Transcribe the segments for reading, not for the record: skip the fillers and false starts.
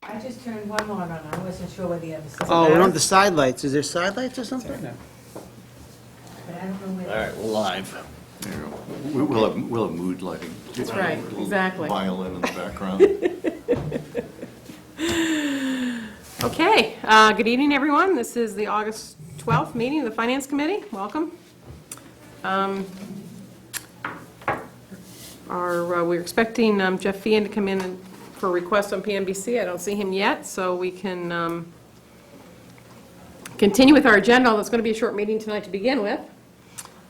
I just turned one more on. I wasn't sure where the other side. Oh, we don't have the side lights. Is there side lights or something? But I don't know where. All right, we're live. There you go. We'll have mood lighting. That's right, A little exactly. Violin in the background. Okay, good evening, everyone. This is the August 12th meeting of the Finance Committee. Welcome. We're expecting Jeff Feehan to come in for a request on PMBC. I don't see him yet, so we can continue with our agenda. It's going to be a short meeting tonight to begin with.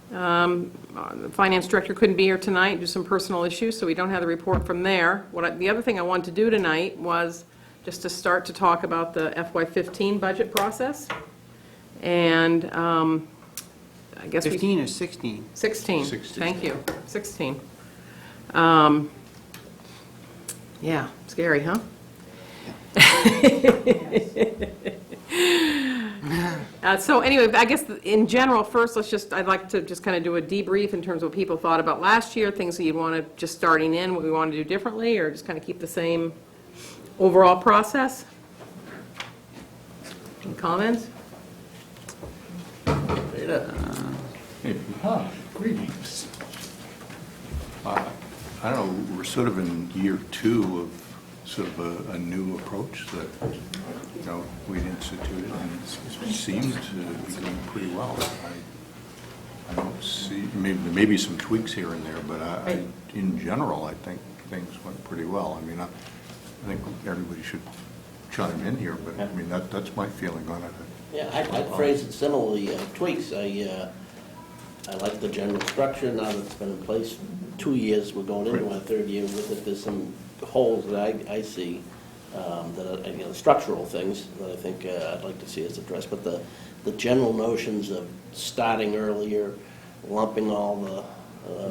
The finance director couldn't be here tonight due to some personal issues, so we don't have the report from there. The other thing I wanted to do tonight was just to start to talk about the FY15 budget process. And I guess 15 or 16? 16. 16. Thank you. 16. Yeah, scary, huh? So anyway, I guess in general, first, I'd like to just kind of do a debrief in terms of what people thought about last year, things that you'd want to, just starting in, what we want to do differently, or just kind of keep the same overall process. Any comments? Greetings. I don't know, we're sort of in year 2 of sort of a new approach that, we'd instituted, and it seemed to be going pretty well. I don't see, maybe some tweaks here and there, but in general, I think things went pretty well. I mean, I think everybody should chime in here, but I mean, that's my feeling on it. Yeah, I'd phrase it similarly, tweaks. I like the general structure now that it's been in place 2 years. We're going into our third year with it. There's some holes that I see that are, structural things that I think I'd like to see us address. But the general notions of starting earlier, lumping all the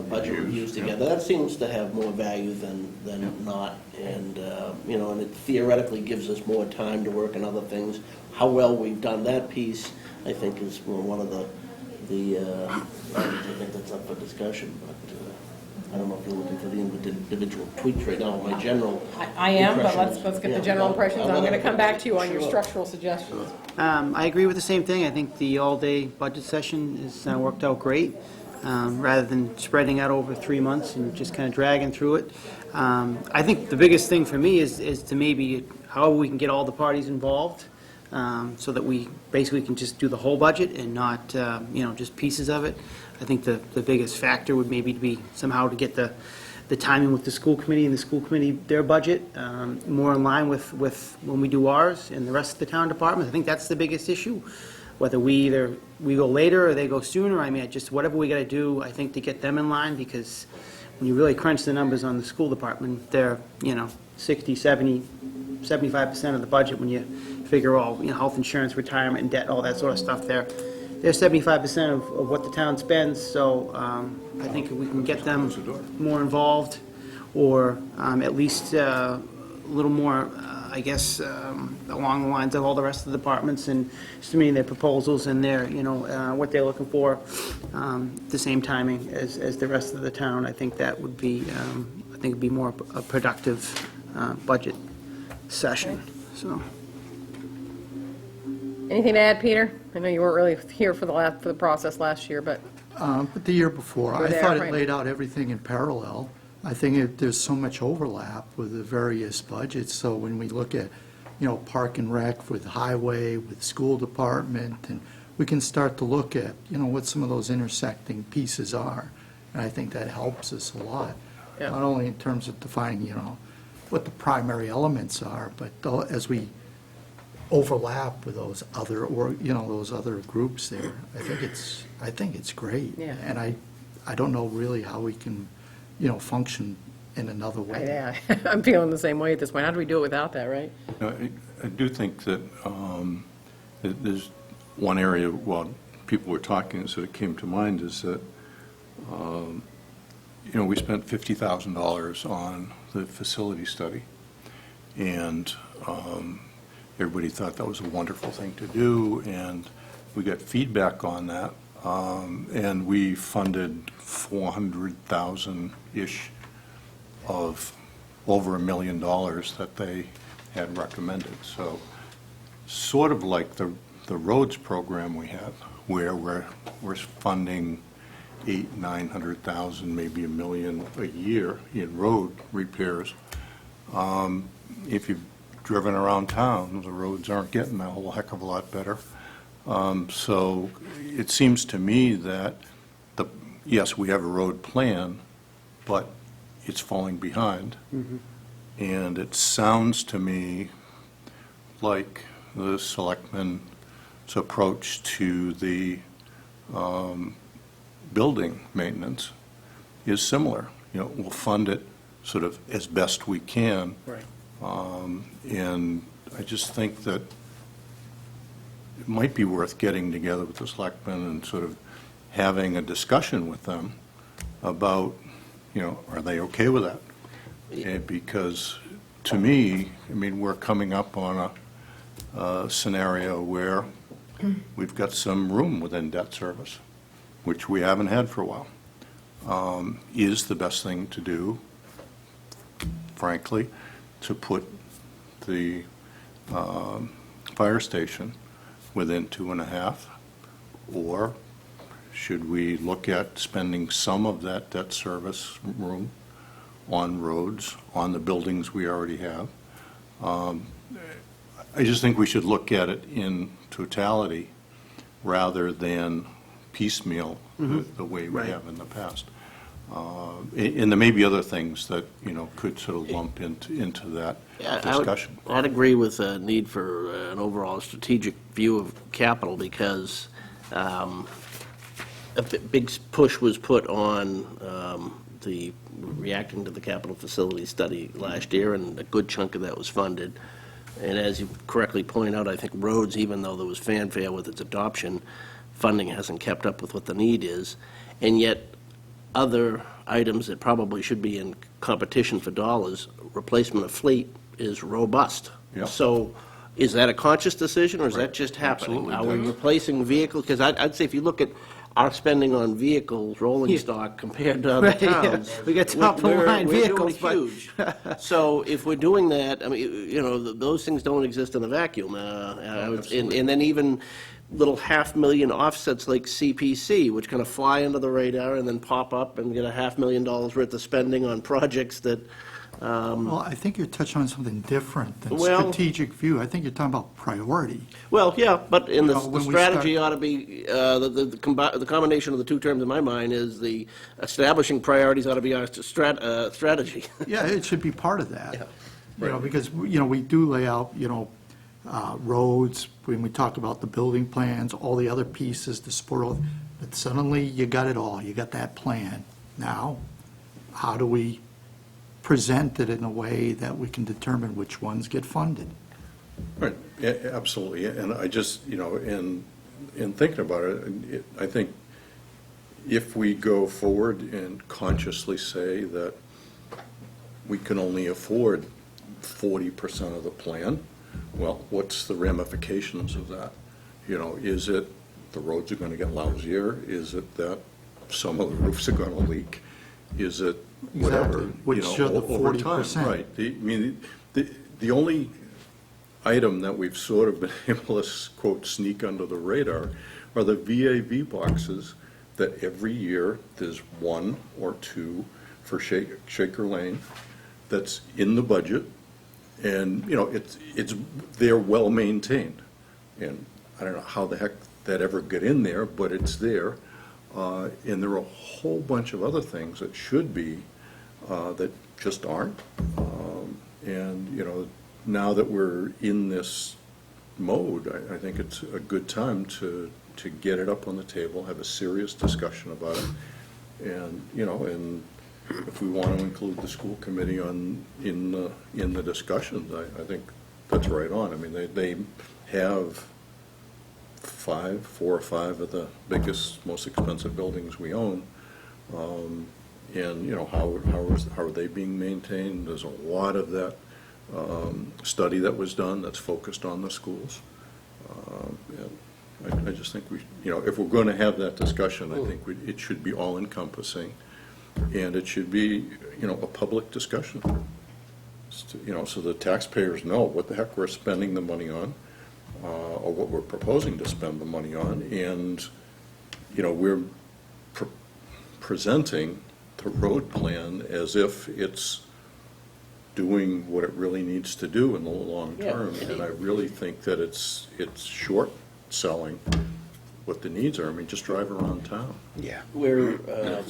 budget reviews together, that seems to have more value than not. And, and it theoretically gives us more time to work on other things. How well we've done that piece, I think, is one of the items I think that's up for discussion. But I don't know if you're looking for the individual tweaks right now. My general I am, but impression let's get is- the general impressions. I'm going to come back to you on your Sure. structural suggestions. I agree with the same thing. I think the all-day budget session has worked out great, rather than spreading out over 3 months and just kind of dragging through it. I think the biggest thing for me is to maybe how we can get all the parties involved, so that we basically can just do the whole budget and not, just pieces of it. I think the biggest factor would maybe be somehow to get the timing with the school committee and the school committee, their budget, more in line with when we do ours and the rest of the town departments. I think that's the biggest issue, whether we go later or they go sooner. I mean, just whatever we got to do, I think, to get them in line, because when you really crunch the numbers on the school department, they're, 60, 70, 75% of the budget when you figure all, health insurance, retirement, and debt, all that sort of stuff there. They're 75% of what the town spends, so I think if we can get them more involved, or at least a little more, along the lines of all the rest of the departments, and submitting their proposals and their, what they're looking for, the same timing as the rest of the town, I think that would be, it'd be more a productive budget session, so. Anything to add, Peter? I know you weren't really here for the process last year, but But the year before, Were I there, thought it right. laid out everything in parallel. I think there's so much overlap with the various budgets, so when we look at, Park and Rec with highway, with school department, and we can start to look at, what some of those intersecting pieces are. And I think that helps us a lot, Yeah. not only in terms of defining, what the primary elements are, but as we overlap with those other, those other groups there. I think it's great. Yeah. And I don't know really how we can, function in another way. yeah, I'm feeling the same way at this point. How do we do it without that, right? I do think that there's one area, while people were talking, so it came to mind, is that, we spent $50,000 on the facility study, and everybody thought that was a wonderful thing to do, and we got feedback on that, and we funded 400,000-ish of over $1 million that they had recommended. So sort of like the roads program we have, where we're funding 800,000-900,000, maybe $1 million a year in road repairs. If you've driven around town, the roads aren't getting a whole heck of a lot better. So it seems to me that yes, we have a road plan, but it's falling behind. And it sounds to me like the selectmen's approach to the building maintenance is similar. You know, we'll fund it sort of as best we can. Right. And I just think that it might be worth getting together with the selectmen and sort of having a discussion with them about, you know, are they okay with that? Because to me, I mean, we're coming up on a scenario where we've got some room within debt service, which we haven't had for a while. Is the best thing to do, frankly, to put the fire station within 2.5, or should we look at spending some of that debt service room on roads, on the buildings we already have? I just think we should look at it in totality rather than piecemeal the way we have in the past. And there may be other things that, you know, could sort of lump into that discussion. I'd agree with the need for an overall strategic view of capital, because a big push was put on the reacting to the capital facility study last year, and a good chunk of that was funded. And as you correctly point out, I think roads, even though there was fanfare with its adoption, funding hasn't kept up with what the need is. And yet, other items that probably should be in competition for dollars, replacement of fleet, is robust. Yeah. So is that a conscious decision, or is that just happening? Absolutely. Are we replacing vehicles? Because I'd say if you look at our spending on vehicles, rolling stock, compared to other Right, yeah. towns. We got top-of-the-line we're vehicles, but- doing huge. So if we're doing that, I mean, you know, those things don't exist in a vacuum. And then even little $500,000 offsets like CPC, which kind of fly under the radar and then pop up and get $500,000 worth of spending on projects that, Well, I think you're touching on something different than Well- strategic view. I think you're talking about priority. well, yeah, but in You the know, when we strategy start- ought to be, the combination of the two terms in my mind is the establishing priorities ought to be our strategy. Yeah, it should be part of that. Yeah. You know, because, you know, we do lay out, you know, roads, when we talk about the building plans, all the other pieces, the sport, but suddenly you got it all, you got that plan. Now, how do we present it in a way that we can determine which ones get funded? Right, yeah, absolutely, and I just, you know, in thinking about it, I think if we go forward and consciously say that we can only afford 40% of the plan, well, what's the ramifications of that? You know, is it the roads are going to get lousier? Is it that some of the roofs are going to leak? Is it whatever? Exactly, which you know, show the over time, 40%. Right, I mean, the only item that we've sort of been able to, quote, sneak under the radar are the VAV boxes that every year there's one or two for Shaker Lane that's in the budget, and, you know, they're well-maintained. And I don't know how the heck that ever got in there, but it's there. And there are a whole bunch of other things that should be, that just aren't. And, you know, now that we're in this mode, I think it's a good time to get it up on the table, have a serious discussion about it. And, you know, and if we want to include the school committee in the discussions, I think that's right on. I mean, they have 4 or 5 of the biggest, most expensive buildings we own. And, you know, how are they being maintained? There's a lot of that study that was done that's focused on the schools. And I just think you know, if we're going to have that discussion, I think it should be all-encompassing, and it should be, you know, a public discussion. You know, so the taxpayers know what the heck we're spending the money on, or what we're proposing to spend the money on, and, you know, we're presenting the road plan as if it's doing what it really needs to do in the long Yeah. term. And I really think that it's short selling what the needs are. I mean, just drive around town. Yeah. We're,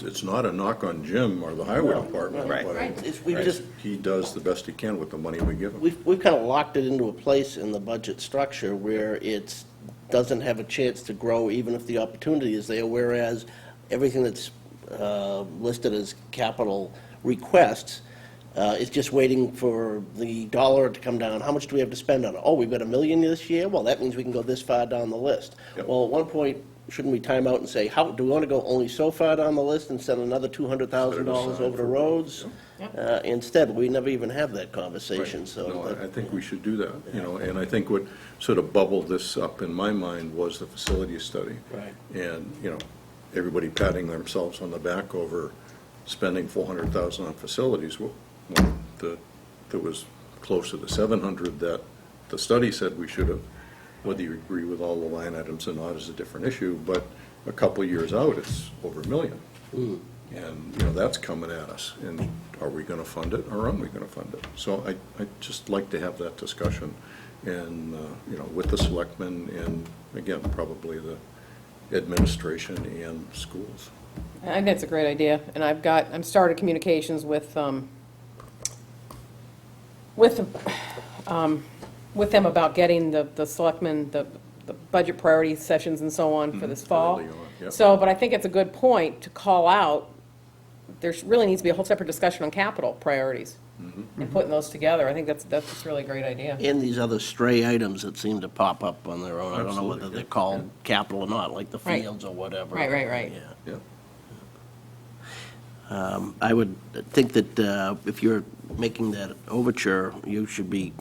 It's not a knock on Jim or the highway No, department. Right. but we just, He does the best he can with the money we give him. we've kind of locked it into a place in the budget structure where it doesn't have a chance to grow even if the opportunity is there, whereas everything that's listed as capital requests is just waiting for the dollar to come down. How much do we have to spend on it? Oh, we've got $1 million this year? Well, that means we can go this far down the list. Yep. Well, at one point, shouldn't we time out and say, how, do we want to go only so far down the list and send another $200,000 over to roads? Instead, we never even have that conversation, Right. so. No, that- I think we should do that, you know, and I think what sort of bubbled this up in my mind was the facility study. Right. And, you know, everybody patting themselves on the back over spending $400,000 on facilities. Well, there was close to the 700 that the study said we should have. Whether you agree with all the line items or not is a different issue, but a couple of years out, it's over $1 million. And, you know, that's coming at us, and are we gonna fund it, or aren't we gonna fund it? So I'd just like to have that discussion, and, you know, with the selectmen, and again, probably the administration and schools. I think that's a great idea, and I'm started communications with them about getting the selectmen, the budget priority sessions and so on for this fall. Early on, yep. So, but I think it's a good point to call out, there really needs to be a whole separate discussion on capital priorities and putting those together. I think that's really a great idea. And these other stray items that seem to pop up on their own. I don't know Absolutely, whether they're yeah. called capital or not, like the Right. fields or whatever. Right. Yeah. Yeah. I would think that if you're making that overture, you should be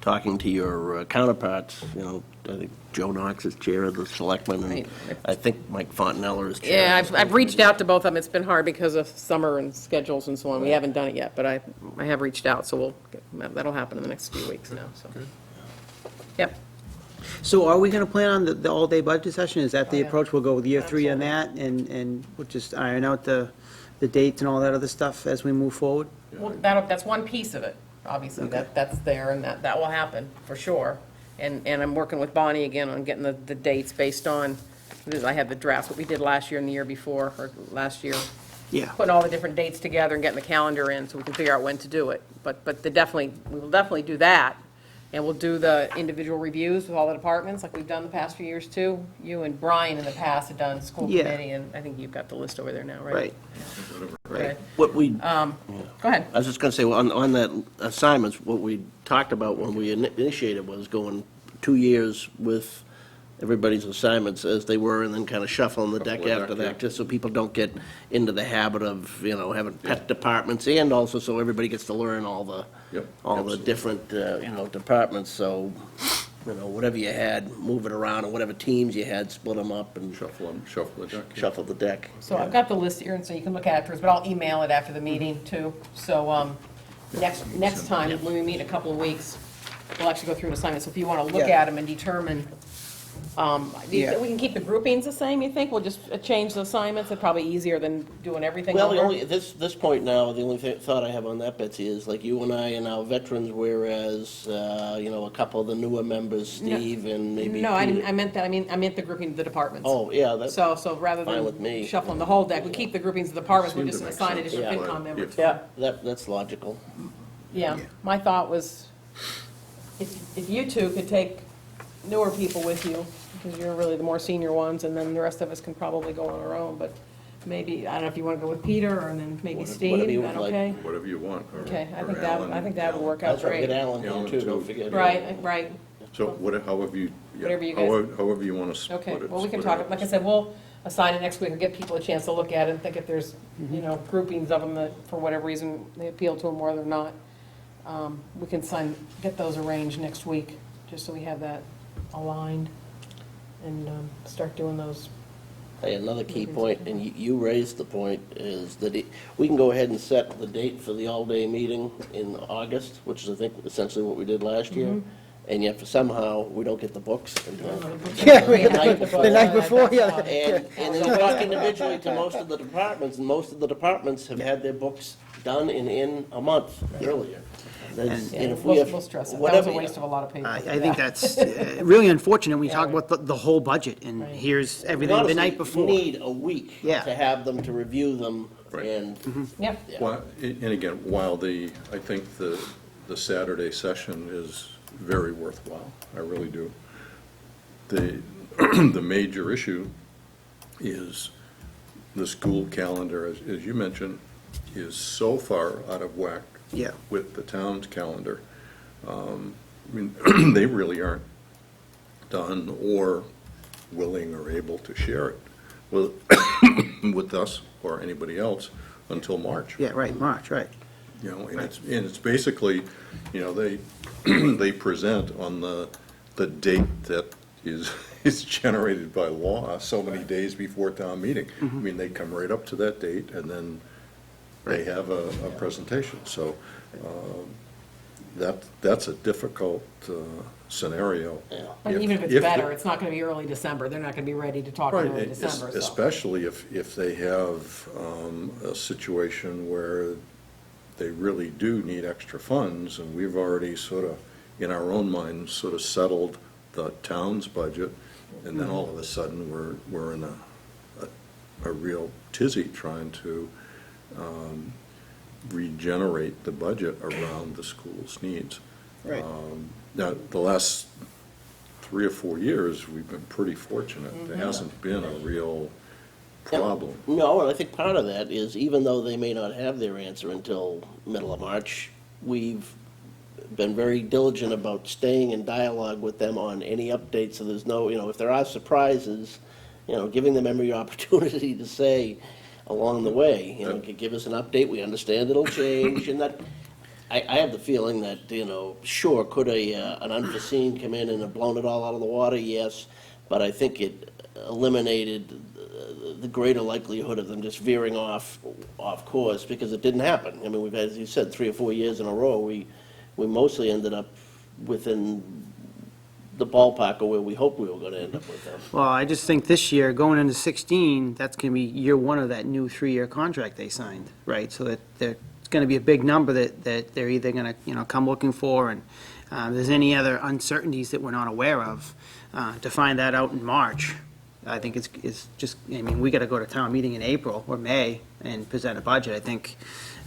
talking to your counterparts, you know, I think Joe Knox is chair of the selectmen, and Right. I think Mike Fontanella is chair. Yeah, of the I've reached out to both of them. It's been hard because of summer and schedules and so on. We haven't done it yet, but I have reached out, so that'll happen in the next few weeks now, so. Yep. So are we going to plan on the all-day budget session? Is that the Oh, yeah. approach? We'll go with year 3 on that, and we'll just iron out the dates and all that other stuff as we move forward? Well, that's one piece of it, obviously, that's there, and that will happen, for sure. And I'm working with Bonnie again on getting the dates based on, because I had the drafts, what we did last year and the year before, or last year. Yeah. Putting all the different dates together and getting the calendar in, so we can figure out when to do it. But we will definitely do that, and we'll do the individual reviews with all the departments, like we've done the past few years, too. You and Brian in the past have done school Yeah. committee, and I think you've got the list over there now, right? Right. Okay. What we, Go ahead. I was just gonna say, on that assignments, what we talked about when we initiated was going 2 years with everybody's assignments as they were, and then kind of shuffling the deck Shuffle the after deck, that, yeah. just so people don't get into the habit of, you know, having pet departments, and also so everybody gets to learn all the Yep, all the absolutely. different, you know, departments, so, you know, whatever you had, move it around, and whatever teams you had, split them up and Shuffle the deck. yeah. shuffle the deck. So I've got the list here, and so you can look at it afterwards, but I'll email it after the meeting, too. So, next time, when we meet in a couple of weeks, we'll actually go through an assignment, so if you want to look Yeah. at them and determine, Yeah. we can keep the groupings the same, you think? We'll just change the assignments, it's probably easier than doing everything Well, over? the only, this point now, the only thought I have on that, Betsy, is like you and I and our veterans, whereas, you know, a couple of the newer members, Steve and maybe No, I Peter- didn't, I meant that, I meant the grouping of the departments. Oh, yeah, that's, So rather fine with me. than shuffling the whole deck, we keep the groupings of the departments, we'll Seemed just to make assign sense. additional Yeah. FinCom members. yeah, that's logical. Yeah, my thought was, if you two could take newer people with you, because you're really the more senior ones, and then the rest of us can probably go on our own, but maybe, I don't know if you want to go with Peter, or then maybe Whatever Steve, you is that would like. okay? Whatever you want. or- Okay, I or think Alan, that would work out That's right, great. get Alan here Alan, too, don't too. forget. Right, So however you, yeah, Whatever you guys- however you want to split okay, it. well, we can split it talk, up. like I said, we'll assign it next week, and give people a chance to look at it, and think if there's, you know, groupings of them that, for whatever reason, they appeal to them more than not. We can get those arranged next week, just so we have that aligned, and start doing those Hey, another key point, and you raised the point, is that we can go ahead and set the date for the all-day meeting in August, which is, I think, essentially what we did last year, and yet somehow, we don't get the books until Yeah, the night before. the night before, yeah. And then you talk individually to most of the departments, and most of the departments have had their books done in a month earlier. That's- and if we have- We'll stress it. That was whatever- a waste of a lot of paper. I think that's really unfortunate when you talk about the whole budget, and here's everything the Honestly, night before. You need a week Yeah. to have them, to review them, Right. and Yep. yeah. Well, and again, while I think the Saturday session is very worthwhile, I really do. The major issue is the school calendar, as you mentioned, is so far out of whack Yeah. with the town's calendar. I mean, they really aren't done or willing or able to share it with, with us or anybody else until March. Yeah, right, March, right. You know, and it's basically, you know, they, they present on the date that is generated by law, so many days before town meeting. I mean, they come right up to that date, and then they have a presentation. So, that's a difficult scenario. Yeah. And even if it's the- better, it's not gonna be early December, they're not gonna be ready to talk in Right, early December, so. especially if they have a situation where they really do need extra funds, and we've already sort of, in our own minds, sort of settled the town's budget, and then all of a sudden, we're in a real tizzy trying to regenerate the budget around the school's needs. Right. Now, the last 3 or 4 years, we've been pretty fortunate. There hasn't been a real problem. No, and I think part of that is, even though they may not have their answer until middle of March, we've been very diligent about staying in dialogue with them on any updates, so there's no, if there are surprises, giving them every opportunity to say along the way, give us an update, we understand it'll change, and that, I have the feeling that, sure, could an unforeseen come in and have blown it all out of the water? Yes, but I think it eliminated the greater likelihood of them just veering off course, because it didn't happen. I mean, we've had, as you said, 3 or 4 years in a row, we mostly ended up within the ballpark of where we hoped we were gonna end up with them. Well, I just think this year, going into 16, that's going to be year one of that new 3-year contract they signed, right? So that it's going to be a big number that they're either going to, come looking for, and if there's any other uncertainties that we're not aware of, to find that out in March, I think it's just, I mean, we got to go to town meeting in April or May and present a budget. I think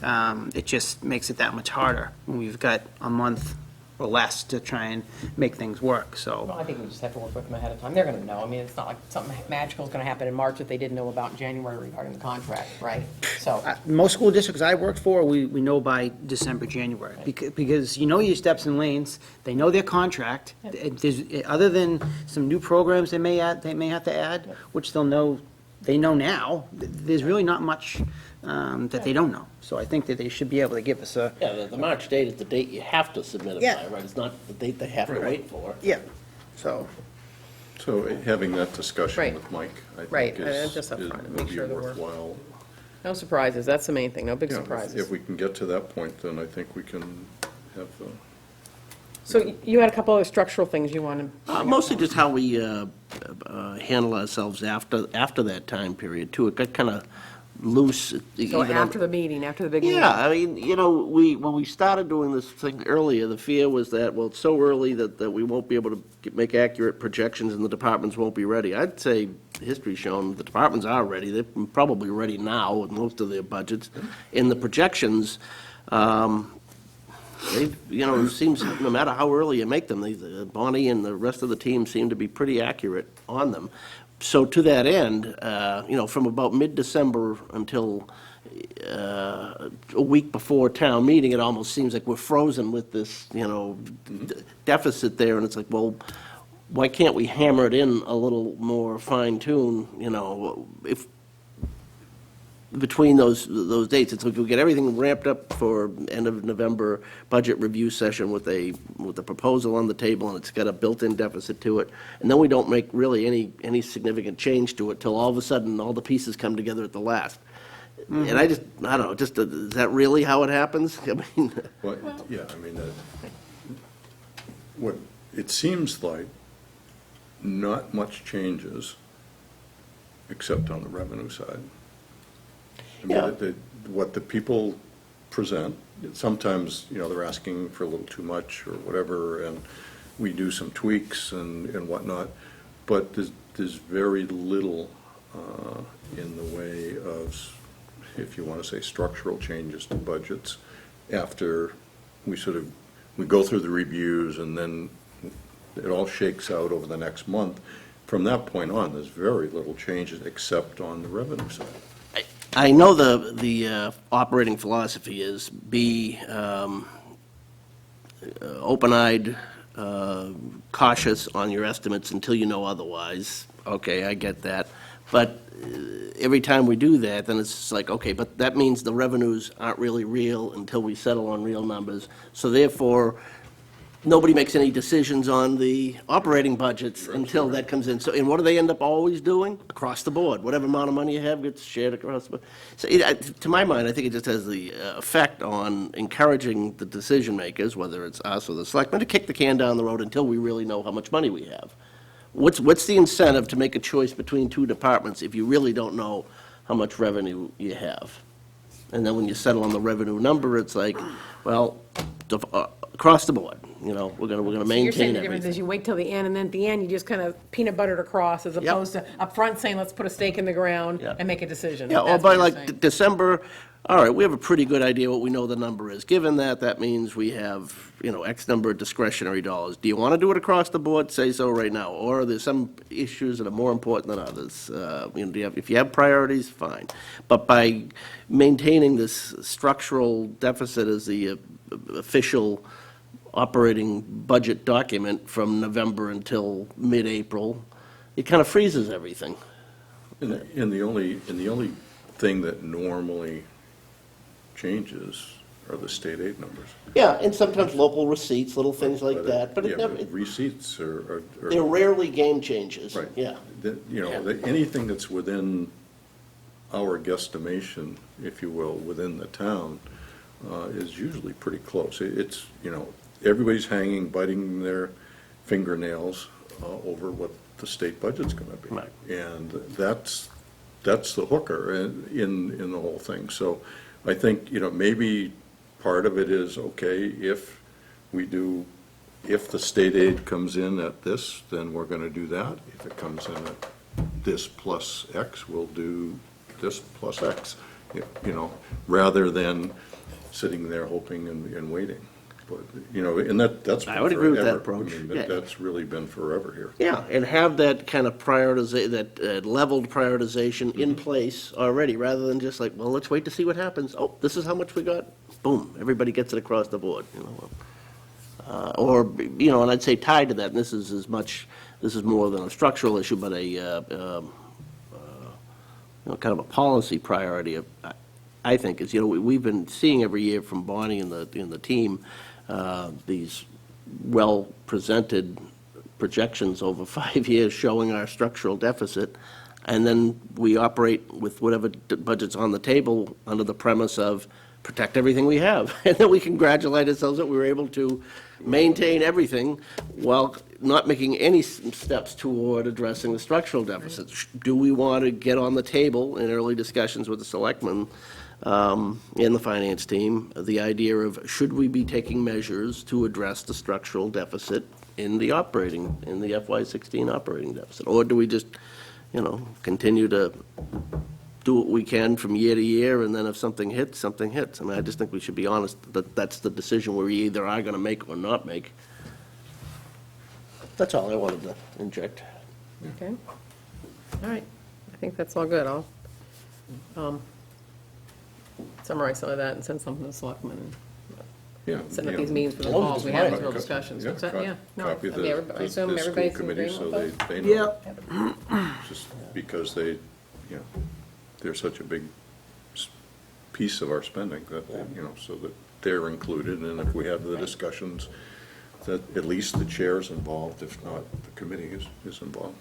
it just makes it that much harder when we've got a month or less to try and make things work, so. Well, I think we just have to work with them ahead of time. They're gonna know. I mean, it's not like something magical is gonna happen in March that they didn't know about in January regarding the contract, right? So, Most school districts I worked for, we know by December, January, because you know your steps and lanes, they know their contract. There's, other than some new programs they may have to add, which they know now, there's really not much that they don't know. So I think that they should be able to give us a, Yeah, the March date is the date you have to submit it Yeah. by, right? It's not the date they have to wait for. yeah, so. So having that discussion Right. with Mike, I Right, think and is just up front, would make be sure that we're- worthwhile. no surprises. That's the main thing. No big Yeah, if- surprises. If we can get to that point, then I think we can have, So you had a couple other structural things you wanted. Mostly just how we handle ourselves after that time period, too. It got kind of loose. So even on- after the meeting, after the big meeting. Yeah, I mean, when we started doing this thing earlier, the fear was that, well, it's so early that we won't be able to make accurate projections and the departments won't be ready. I'd say history's shown the departments are ready. They're probably ready now with most of their budgets. In the projections, it seems no matter how early you make them, Bonnie and the rest of the team seem to be pretty accurate on them. So to that end, from about mid-December until a week before town meeting, it almost seems like we're frozen with this, deficit there, and it's like, well, why can't we hammer it in a little more fine-tune, if between those dates. And so if we get everything ramped up for end of November budget review session with a proposal on the table, and it's got a built-in deficit to it, and then we don't make really any significant change to it till all of a sudden all the pieces come together at the last. And I don't know, is that really how it happens? I mean, Well, yeah, I mean, what, it seems like not much changes except on the revenue side. I mean, Yeah. what the people present, sometimes, they're asking for a little too much or whatever, and we do some tweaks and whatnot, but there's very little in the way of, if you want to say, structural changes to budgets after we go through the reviews, and then it all shakes out over the next month. From that point on, there's very little changes except on the revenue side. I know the operating philosophy is be open-eyed, cautious on your estimates until you know otherwise. Okay, I get that. But every time we do that, then it's just like, okay, but that means the revenues aren't really real until we settle on real numbers. So therefore, nobody makes any decisions on the operating budgets until that comes in. So, and what do they end up always doing? Across the board. Whatever amount of money you have gets shared across the board. So to my mind, I think it just has the effect on encouraging the decision makers, whether it's us or the selectmen, to kick the can down the road until we really know how much money we have. What's the incentive to make a choice between two departments if you really don't know how much revenue you have? And then when you settle on the revenue number, it's like, well, across the board, we're gonna So you're saying maintain the difference everything. is you wait till the end, and then at the end, you just kind of peanut buttered across, as opposed to up front saying, let's put a stake in the ground Yeah. and make a decision. Yeah, or That's by what you're like saying. December, all right, we have a pretty good idea what we know the number is. Given that, that means we have, X number of discretionary dollars. Do you want to do it across the board? Say so right now. Or are there some issues that are more important than others? If you have priorities, fine. But by maintaining this structural deficit as the official operating budget document from November until mid-April, it kind of freezes everything. And the only thing that normally changes are the state aid numbers. Yeah, and sometimes local receipts, little things like that, but Yeah, it never, receipts are. they're rarely game changes. Right. Yeah. Anything that's within our guesstimation, if you will, within the town, is usually pretty close. It's, everybody's biting their fingernails over what the state budget's gonna be. Right. And that's the hooker in the whole thing. So I think, maybe part of it is, okay, if the state aid comes in at this, then we're gonna do that. If it comes in at this plus X, we'll do this plus X, rather than sitting there hoping and waiting. But, and that's. I would agree with that forever. approach. I mean, Yeah. that's really been forever here. Yeah, and have that kind of that leveled prioritization in place already, rather than just like, well, let's wait to see what happens. Oh, this is how much we got. Boom, everybody gets it across the board, Or, and I'd say tied to that, and this is more than a structural issue, but kind of a policy priority of, I think, is, we've been seeing every year from Bonnie and the team, these well-presented projections over 5 years showing our structural deficit, and then we operate with whatever budget's on the table under the premise of protect everything we have. And then we congratulate ourselves that we were able to maintain everything while not making any steps toward addressing the structural deficit. Do we want to get on the table in early discussions with the selectmen and the finance team, the idea of should we be taking measures to address the structural deficit in the FY16 operating deficit? Or do we just, continue to do what we can from year to year, and then if something hits, something hits? I mean, I just think we should be honest that that's the decision we either are going to make or not make. That's all I wanted to inject. Okay. All right. I think that's all good. I'll summarize some of that and send something to the selectmen and Yeah. set up these meetings for the Well, calls. We it's have fine. these real discussions. What's that? co- Yeah. No, Copy I mean, the I assume school everybody's in committee agreement so with that? they know. Just because they're such a big piece of our spending, that, so that they're included, and if we have the discussions, that at least the chair's involved, if not, the committee is involved.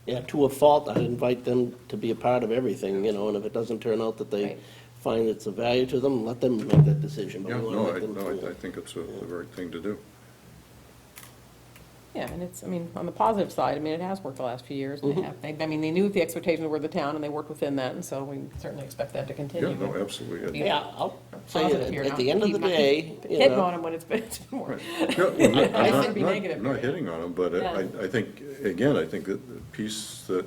Yeah, to a fault, I'd invite them to be a part of everything, and if it doesn't turn out that they Right. find it's of value to them, let them make that decision. But Yeah, we wanna no, let them do I it. think it's the right thing to do. Yeah, and it's, I mean, on the positive side, I mean, it has worked the last few years. And they mean, they knew what the expectations were of the town, and they worked within that, and so we certainly expect that to continue. Yeah, no, absolutely. Be Yeah, I'll say, positive here, at not the end of the keep- not day, keep hitting on them when it's been more. Right. Yeah, well, I not- shouldn't be not- negative. Not hitting on them, but Yeah. I think, again, I think that the piece that,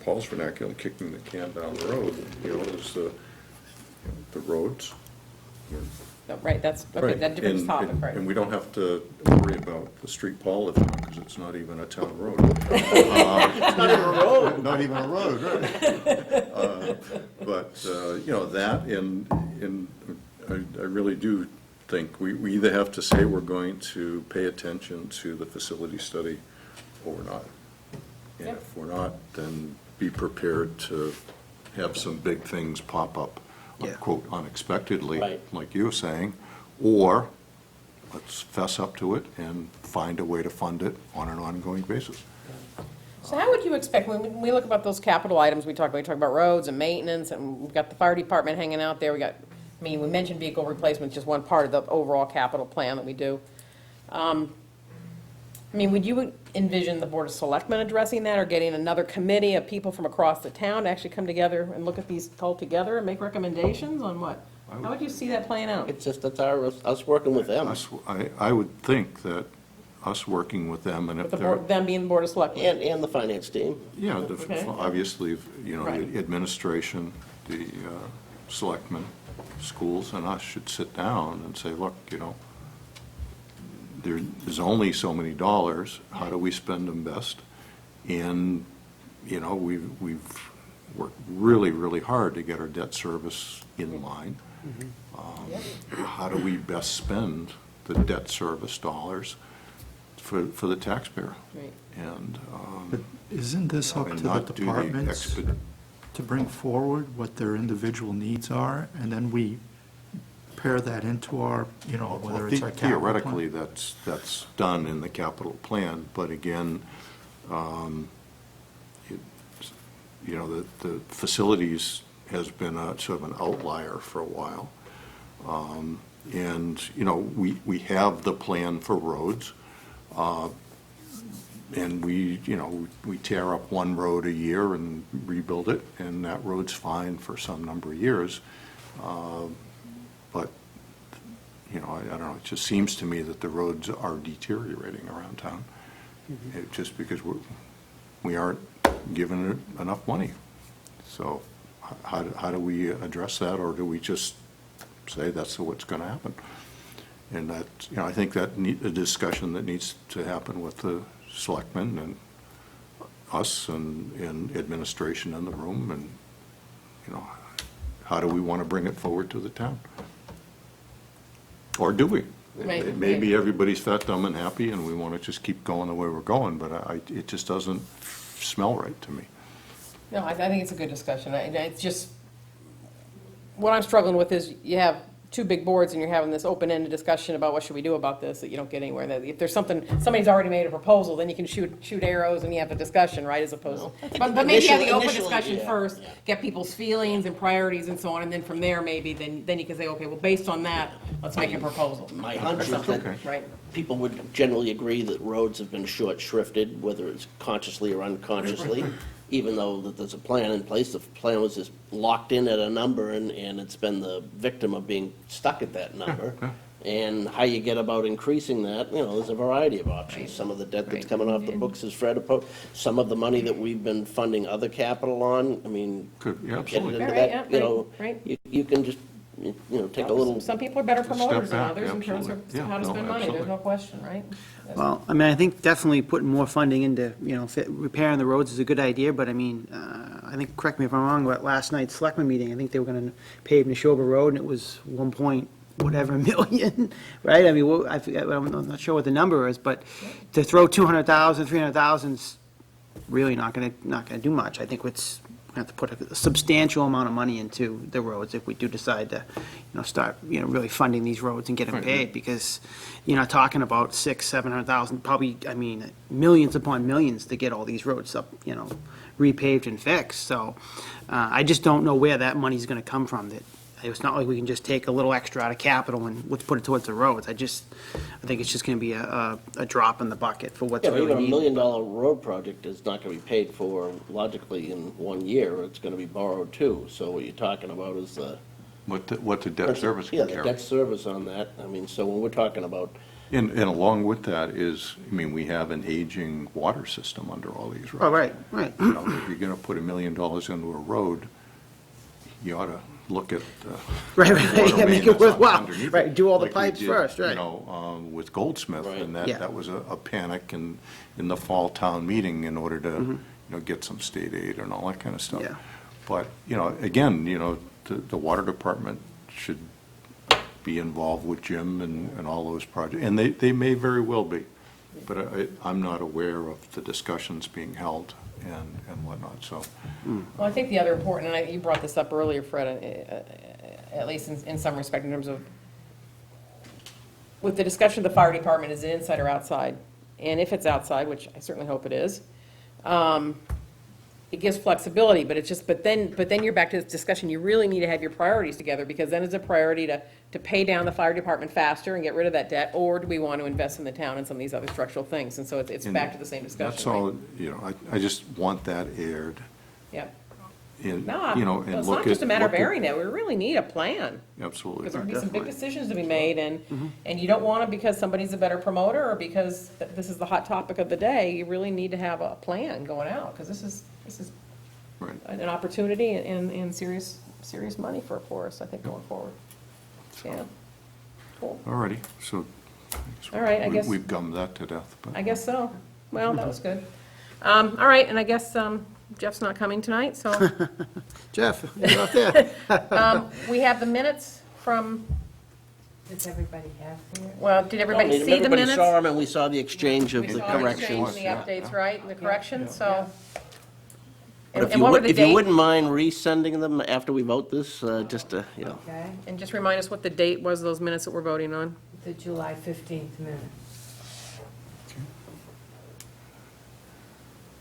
Paul's vernacular, kicking the can down the road, is the roads. No, right, that's, okay, Right, that different and- topic, and- right. And we don't have to worry about the street Paul lives on, because it's not even a town road. it's not even a road. Not even a road, right. But, that, and I really do think we either have to say we're going to pay attention to the facility study or we're not. And Yep. if we're not, then be prepared to have some big things pop up, Yeah. quote, unexpectedly, Right. like you were saying, or let's fess up to it and find a way to fund it on an ongoing basis. So how would you expect, when we look about those capital items, we talk about roads and maintenance, and we've got the fire department hanging out there, we mentioned vehicle replacement, just one part of the overall capital plan that we do. Would you envision the Board of Selectmen addressing that, or getting another committee of people from across the town to actually come together and look at these all together and make recommendations on what? How would you see that playing out? It's just, that's us working with them. I would think that us working with them, and With if the they're, board, them being the Board of Selectmen? And the finance team. yeah, Okay. obviously, Right. the administration, the selectmen, schools, and us should sit down and say, look, there's only so many dollars, how do we spend them best? And, we've worked really, really hard to get our debt service in line. How do we best spend the debt service dollars for the taxpayer? Right. And, But isn't this up and to the not do the departments to bring forward what their individual needs are, and then we pair that into our, whether it's our capital plan? Theoretically, that's done in the capital plan, but again, the facilities has been a sort of an outlier for a while. And, we have the plan for roads, and we tear up one road a year and rebuild it, and that road's fine for some number of years. But, I don't know, it just seems to me that the roads are deteriorating around town. Just because we aren't giving it enough money. So how do we address that, or do we just say that's what's going to happen? And that, I think that a discussion that needs to happen with the selectmen and us and administration in the room, and, how do we want to bring it forward to the town? Or do we? Right, Maybe right. everybody's fat, dumb, and happy, and we want to just keep going the way we're going, but it just doesn't smell right to me. No, I think it's a good discussion. It's just, what I'm struggling with is you have two big boards and you're having this open-ended discussion about what should we do about this, that you don't get anywhere. That if there's somebody's already made a proposal, then you can shoot arrows and you have a discussion, right, as opposed to. But maybe have the open Initially, discussion yeah, first, yeah. get people's feelings and priorities and so on, and then from there, maybe, then you can say, okay, well, based on that, let's make a proposal. My hunch is Something, that right? people would generally agree that roads have been short shrifted, whether it's consciously or unconsciously, even though that there's a plan in place. The plan was just locked in at a number, and it's been the victim of being stuck at that number. And how you get about increasing that, there's a variety of options. Some of the debt that's Right. coming off the books is Fred approached. Some of the money that we've been funding other capital on, Could, yeah, getting absolutely. into Right, that, yeah, right. you can just, take a little. Some people are better promoters than back, others in terms of absolutely. Yeah, how to no, spend money, there's absolutely. no question, right? Well, I think definitely putting more funding into, repairing the roads is a good idea, but I think, correct me if I'm wrong, but last night's selectmen meeting, I think they were gonna pave Neshoba Road, and it was 1 point whatever million, right? I'm not sure what the number is, but to throw 200,000, 300,000's really not gonna do much. I think what's have to put a substantial amount of money into the roads if we do decide to, start, really funding these roads and get them Right. paid, because you're not talking about 600,000-700,000, probably, millions upon millions to get all these roads up, repaved and fixed, so I just don't know where that money's gonna come from. That it's not like we can just take a little extra out of capital and let's put it towards the roads. I think it's just gonna be a drop in the bucket for what's Yeah, but really even a $1 needed. million road project is not gonna be paid for logically in 1 year, it's gonna be borrowed too. So what you're talking about is the. What the debt service Yeah, can the carry. debt service on that, so when we're talking about, And along with that is, we have an aging water system under all these roads. Oh, right. If you're gonna put $1 million into a road, you ought to look at Right, the right, water yeah, main make it that's worthwhile. underneath Right, it, do all the like we pipes did, first, right. With Goldsmith, Right. and Yeah. that was a panic in the fall town meeting in order to, get some state aid and all that kind of stuff. Yeah. But, again, the water department should be involved with Jim and all those projects, and they may very well be, but I'm not aware of the discussions being held and whatnot, so. Well, I think the other important, and you brought this up earlier, Fred, at least in some respect, in terms of, with the discussion of the fire department, is it inside or outside? And if it's outside, which I certainly hope it is, it gives flexibility, but it's just, but then you're back to this discussion, you really need to have your priorities together, because then it's a priority to pay down the fire department faster and get rid of that debt, or do we want to invest in the town and some of these other structural things? And so it's back to the same discussion. That's all, I just want that aired Yeah. in, No, and well, it's look not at. just a matter of look at- airing it, we really need a plan. Absolutely. Because there'll be some big Definitely. decisions to be made, and you don't want it because somebody's a better promoter, or because this is the hot topic of the day. You really need to have a plan going out, because this is Right. an opportunity and serious money for us, I think, going forward. Yeah, cool. All righty, so. All right, I guess- We've gummed that to death, but. I guess so. Well, that was good. All right, and I guess Jeff's not coming tonight, so Jeff, you're out there. we have the minutes from, Does everybody have here? well, did everybody see the everybody minutes? saw them and we saw the exchange of We the saw the exchange corrections. and the updates, right, and the corrections, so. But And if you what were would, the if you dates? wouldn't mind resending them after we vote this, just to, Okay, And just remind us what the date was, of those minutes that we're voting on. the July 15th minute.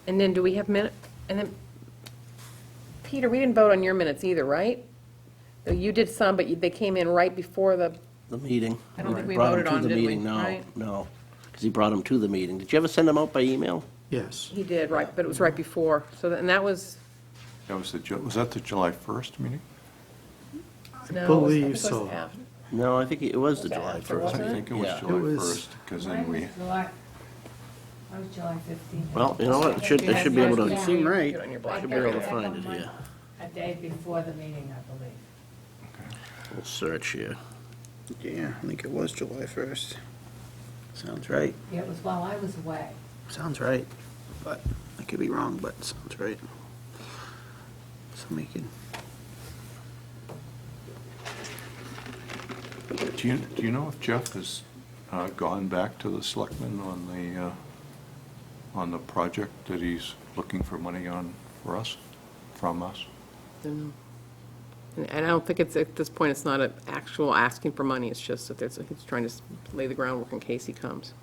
And then do we have and then, Peter, we didn't vote on your minutes either, right? You did some, but they came in right before the, the meeting. I don't think we Brought 'em voted to on, the did we? meeting. Right? No, because he brought them to the meeting. Did you ever send them out by email? Yes. he did, right, but it was right before. So, and that was, That was was that the July 1st meeting? no. believe it was so. after. No, I think it was the Was that July after, 1st. wasn't I think it was Yeah. July It was- 1st, because Mine then we, was July, I was July 15th. Well, you know what, they should be able to, Yeah. Seem right. Get on your I block. should be able to got find it one here. A day before the meeting, I believe. We'll search here. Yeah, I think it was July 1st. Sounds right. Yeah, it was while I was away. Sounds right. But I could be wrong, but sounds right. Somebody could. do you know if Jeff has gone back to the selectmen on the project that he's looking for money on from us? And I don't think it's, at this point, it's not an actual asking for money, it's just that he's trying to lay the groundwork in case he comes.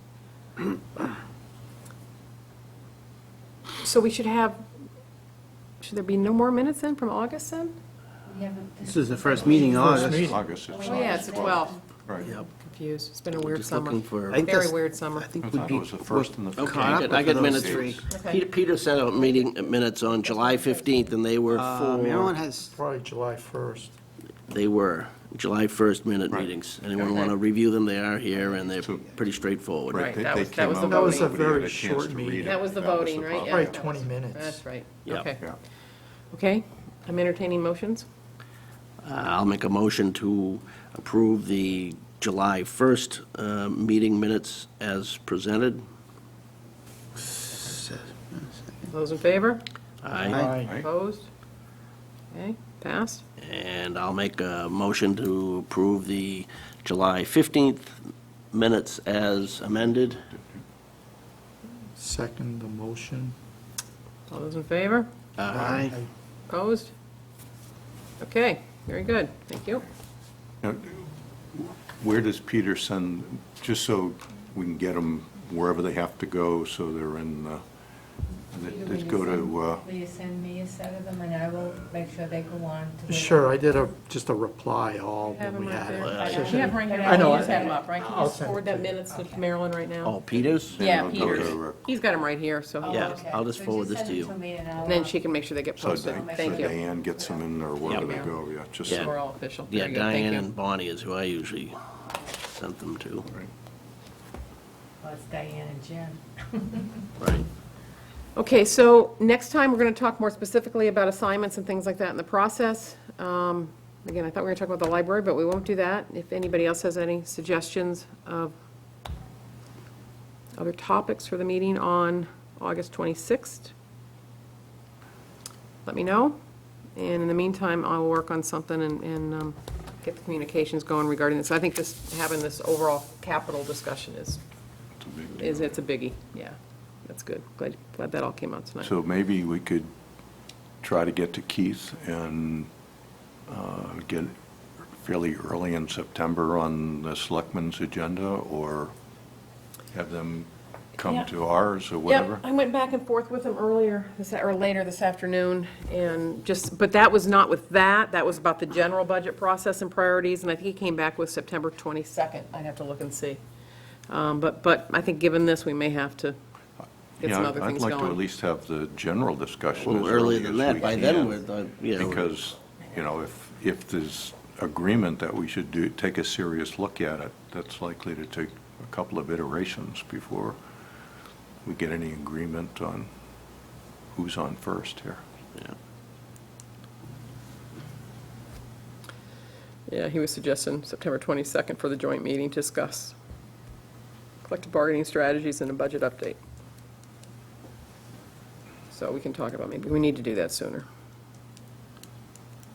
So we should there be no more minutes then from August then? We haven't- This is the first meeting in August. meeting. August, it's Oh, yeah, it's the 12th. Right. Yep. Confused, it's been a We're weird just summer. looking for. I think Very that's- weird summer. I think I would thought be. it was the first and the fifth. Okay, Caught up I with got those minutes. three. Okay. Peter sent out minutes on July 15th, and they were Maryland for, has, Probably July 1st. they were July 1st minute Right. meetings. Anyone Okay. want to review them? They are here, and they're So- pretty straightforward. Right, They- that they was- that came was the out, That was a nobody had very chance short to read meeting. it. That was the voting, right? problem. Yeah, Right, that 20 was- minutes. That's right, Yeah. okay. Yeah. Okay, I'm entertaining motions. I'll make a motion to approve the July 1st meeting minutes as presented. Those in favor? Aye. Right? Opposed? Okay, passed. And I'll make a motion to approve the July 15th minutes as amended. Second the motion. All those in favor? aye. Opposed? Okay, very good, thank you. Now, where does Peter send, just so we can get them wherever they have to go, so they're in, they go to, Will you send me a set of them, and I will make sure they go on to the... Sure, I did just a reply all Have when them we right had there. it. Yeah. You have them right here, I know. you just have them up, right? Can you I'll just send forward it that to minutes to Marilyn right now? Oh, Peters? Yeah, it'll go Peter's. to, He's got them right here, so, Oh, Yeah, okay. I'll just So forward this send to it you. to me, and I'll, and then she can make sure they get so posted. Thank you. Diane gets them in, or wherever they go, yeah, just So Yeah. so. we're all official. Yeah, Very good, thank Diane you. and Bonnie is who I usually sent them to. well, it's Diane and Jim. Right. Okay, so next time, we're going to talk more specifically about assignments and things like that in the process. Again, I thought we were going to talk about the library, but we won't do that. If anybody else has any suggestions of other topics for the meeting on August 26th, let me know. And in the meantime, I'll work on something and get the communications going regarding this. I think having this overall capital discussion it's a biggie, yeah. That's good. Glad that all came out tonight. So maybe we could try to get to Keith and get fairly early in September on the selectmen's agenda, or have them come Yeah. to ours or whatever? Yep, I went back and forth with him earlier, or later this afternoon, and but that was not with that was about the general budget process and priorities, and I think he came back with September 22nd. I'd have to look and see. But I think given this, we may have to get some Yeah, other I'd things like to at going. least have the general A discussion little as earlier early than as that, we by then can. we're, you know. Because, you know, if there's agreement that we should take a serious look at it, that's likely to take a couple of iterations before we get any agreement on who's on first here. Yeah. Yeah, he was suggesting September 22nd for the joint meeting to discuss collective bargaining strategies and a budget update. So we can talk about, maybe we need to do that sooner.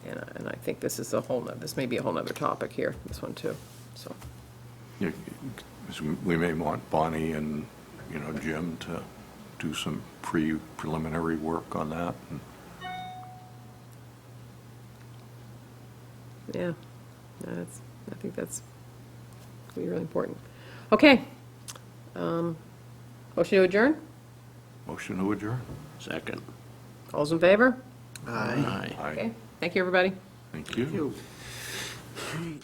And I think this is this may be a whole nother topic here, this one too, so. You- 'cause we may want Bonnie and, you know, Jim to do some preliminary work on that. And Yeah, I think that's going to be really important. Okay. Motion to adjourn? Motion to adjourn? Second. All's in favor? Aye. Okay, thank you, everybody. Thank you. Thank you.